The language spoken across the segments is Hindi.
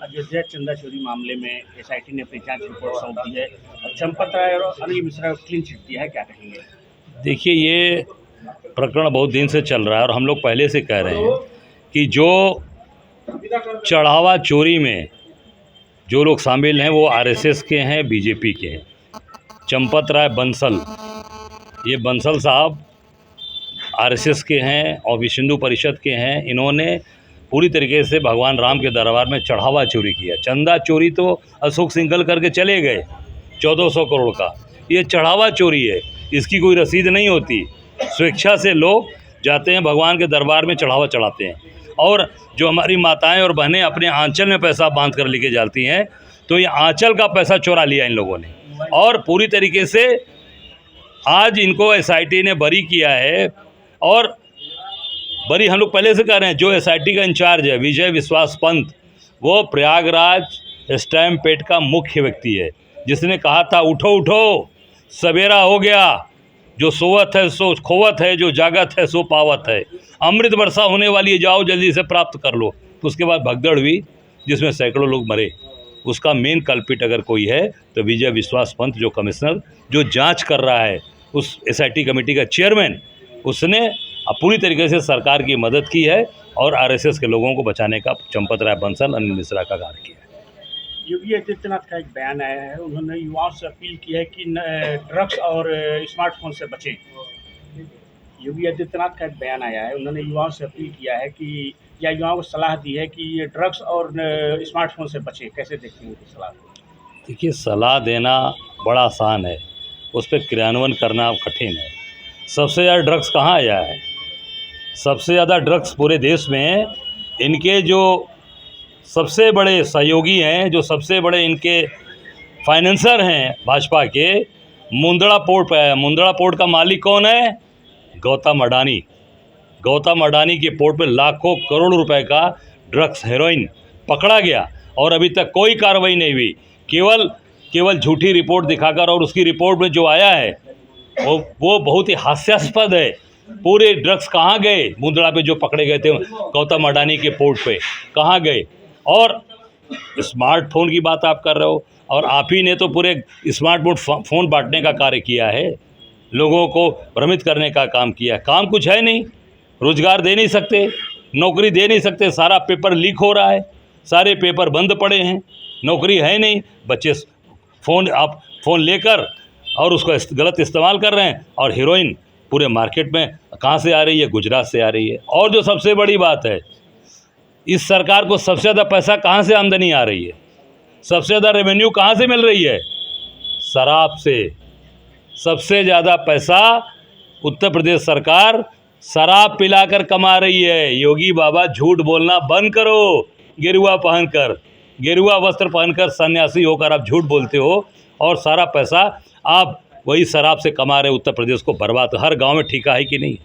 अयोध्या चंदा चोरी मामले में एसआईटी ने अपनी जांच रिपोर्ट सौंप दी है और चंपत राय और अनिल मिश्रा को क्लीन चिट दिया है, क्या कहेंगे? देखिए, ये प्रकरण बहुत दिन से चल रहा है और हम लोग पहले से कह रहे हैं कि जो चढ़ावा चोरी में जो लोग शामिल हैं वो आरएसएस के हैं, बीजेपी के हैं। चंपत राय बंसल, ये बंसल साहब आरएसएस के हैं और विश्व हिंदू परिषद के हैं। इन्होंने पूरी तरीके से भगवान राम के दरबार में चढ़ावा चोरी किया। चंदा चोरी तो अशोक सिंघल करके चले गए 1400 करोड़ का, ये चढ़ावा चोरी है, इसकी कोई रसीद नहीं होती। स्वेच्छा से लोग जाते हैं भगवान के दरबार में चढ़ावा चढ़ाते हैं। और जो हमारी माताएं और बहनें अपने आंचल में पैसा बांध कर लेके जाती हैं, तो ये आंचल का पैसा चुरा लिया इन लोगों ने और पूरी तरीके से आज इनको एसआईटी ने बरी किया है। और बरी हम लोग पहले से कह रहे हैं, जो एसआईटी का इंचार्ज है विजय विश्वास पंत, वो प्रयागराज स्टैम्प पैड का मुख्य व्यक्ति है, जिसने कहा था उठो उठो सवेरा हो गया, जो सोवत है सो खोवत है, जो जागत है सो पावत है, अमृत वर्षा होने वाली है, जाओ जल्दी से प्राप्त कर लो। तो उसके बाद भगदड़ हुई जिसमें सैकड़ों लोग मरे। उसका मेन कल्पिट अगर कोई है तो विजय विश्वास पंत, जो कमिश्नर जो जांच कर रहा है, उस एसआईटी कमेटी का चेयरमैन, उसने पूरी तरीके से सरकार की मदद की है और आरएसएस के लोगों को बचाने का चंपत राय बंसल, अनिल मिश्रा का कार्य किया है। योगी आदित्यनाथ का एक बयान आया है, उन्होंने युवाओं से अपील की है कि ड्रग्स और स्मार्टफोन से बचें। योगी आदित्यनाथ का एक बयान आया है, उन्होंने युवाओं से अपील किया है कि या युवाओं को सलाह दी है कि ये ड्रग्स और स्मार्टफोन से बचें। कैसे देखते हैं उनकी सलाह? देखिए, सलाह देना बड़ा आसान है, उस पर क्रियान्वयन करना कठिन है। सबसे ज़्यादा ड्रग्स कहाँ आया है? सबसे ज़्यादा ड्रग्स पूरे देश में इनके जो सबसे बड़े सहयोगी हैं, जो सबसे बड़े इनके फाइनेंसर हैं भाजपा के, मुंद्रा पोर्ट पे आया। मुंद्रा पोर्ट का मालिक कौन है? गौतम अडानी। गौतम अडानी के पोर्ट पे लाखों करोड़ रुपए का ड्रग्स, हेरोइन पकड़ा गया और अभी तक कोई कार्रवाई नहीं हुई। केवल झूठी रिपोर्ट दिखाकर, और उसकी रिपोर्ट में जो आया है वो बहुत ही हास्यास्पद है। पूरे ड्रग्स कहाँ गए? मुंद्रा पे जो पकड़े गए थे गौतम अडानी के पोर्ट पे, कहाँ गए? और स्मार्टफोन की बात आप कर रहे हो, और आप ही ने तो पूरे स्मार्टफोन बांटने का कार्य किया है, लोगों को भ्रमित करने का काम किया है। काम कुछ है नहीं, रोजगार दे नहीं सकते, नौकरी दे नहीं सकते, सारा पेपर लीक हो रहा है, सारे पेपर बंद पड़े हैं, नौकरी है नहीं, बच्चे फ़ोन लेकर और उसका गलत इस्तेमाल कर रहे हैं। और हीरोइन पूरे मार्केट में कहाँ से आ रही है? गुजरात से आ रही है। और जो सबसे बड़ी बात है, इस सरकार को सबसे ज़्यादा पैसा कहाँ से आमदनी आ रही है? सबसे ज़्यादा रेवेन्यू कहाँ से मिल रही है? शराब से। सबसे ज़्यादा पैसा उत्तर प्रदेश सरकार शराब पिलाकर कमा रही है। योगी बाबा, झूठ बोलना बंद करो। गेरुआ वस्त्र पहनकर सन्यासी होकर आप झूठ बोलते हो और सारा पैसा आप वही शराब से कमा रहे। उत्तर प्रदेश को बर्बाद। हर गांव में ठेका है कि नहीं?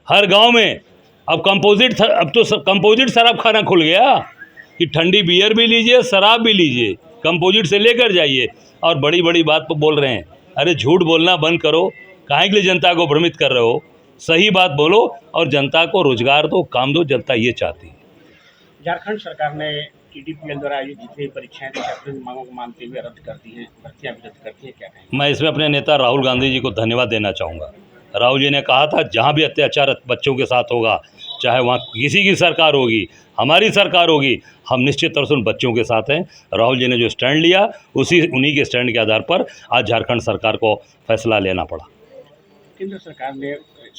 हर गांव में अब तो कंपोजिट शराब खाना खुल गया कि ठंडी बियर भी लीजिए, शराब भी लीजिए, कंपोजिट से लेकर जाइए। और बड़ी बड़ी बात पर बोल रहे हैं। अरे झूठ बोलना बंद करो, काहे के लिए जनता को भ्रमित कर रहे हो? सही बात बोलो और जनता को रोजगार दो, काम दो, जनता ये चाहती है। झारखंड सरकार ने टीडीपीएल द्वारा आयोजित जितनी परीक्षाएं थी अपनी मांगों को मानते हुए रद्द कर दी हैं, भर्तियां भी रद्द करती हैं, क्या कहें? मैं इसमें अपने नेता राहुल गांधी जी को धन्यवाद देना चाहूँगा। राहुल जी ने कहा था जहाँ भी अत्याचार बच्चों के साथ होगा, चाहे वहाँ किसी की सरकार होगी, हमारी सरकार होगी, हम निश्चित तौर से उन बच्चों के साथ हैं। राहुल जी ने जो स्टैंड लिया, उन्हीं के स्टैंड के आधार पर आज झारखंड सरकार को फैसला लेना पड़ा। केंद्र सरकार ने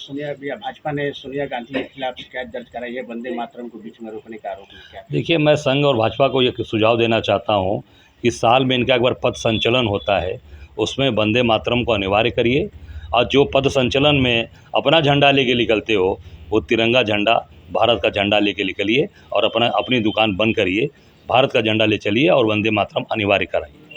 भाजपा ने सोनिया गांधी के खिलाफ शिकायत दर्ज कराई है वंदे मातरम को बीच में रोकने का आरोप है। देखिए, मैं संघ और भाजपा को ये सुझाव देना चाहता हूँ कि साल में इनका एक बार पथ संचलन होता है, उसमें वंदे मातरम को अनिवार्य करिए। और जो पथ संचलन में अपना झंडा लेके निकलते हो, वो तिरंगा झंडा, भारत का झंडा लेके निकलिए और अपनी दुकान बंद करिए, भारत का झंडा ले चलिए और वंदे मातरम अनिवार्य कराइए।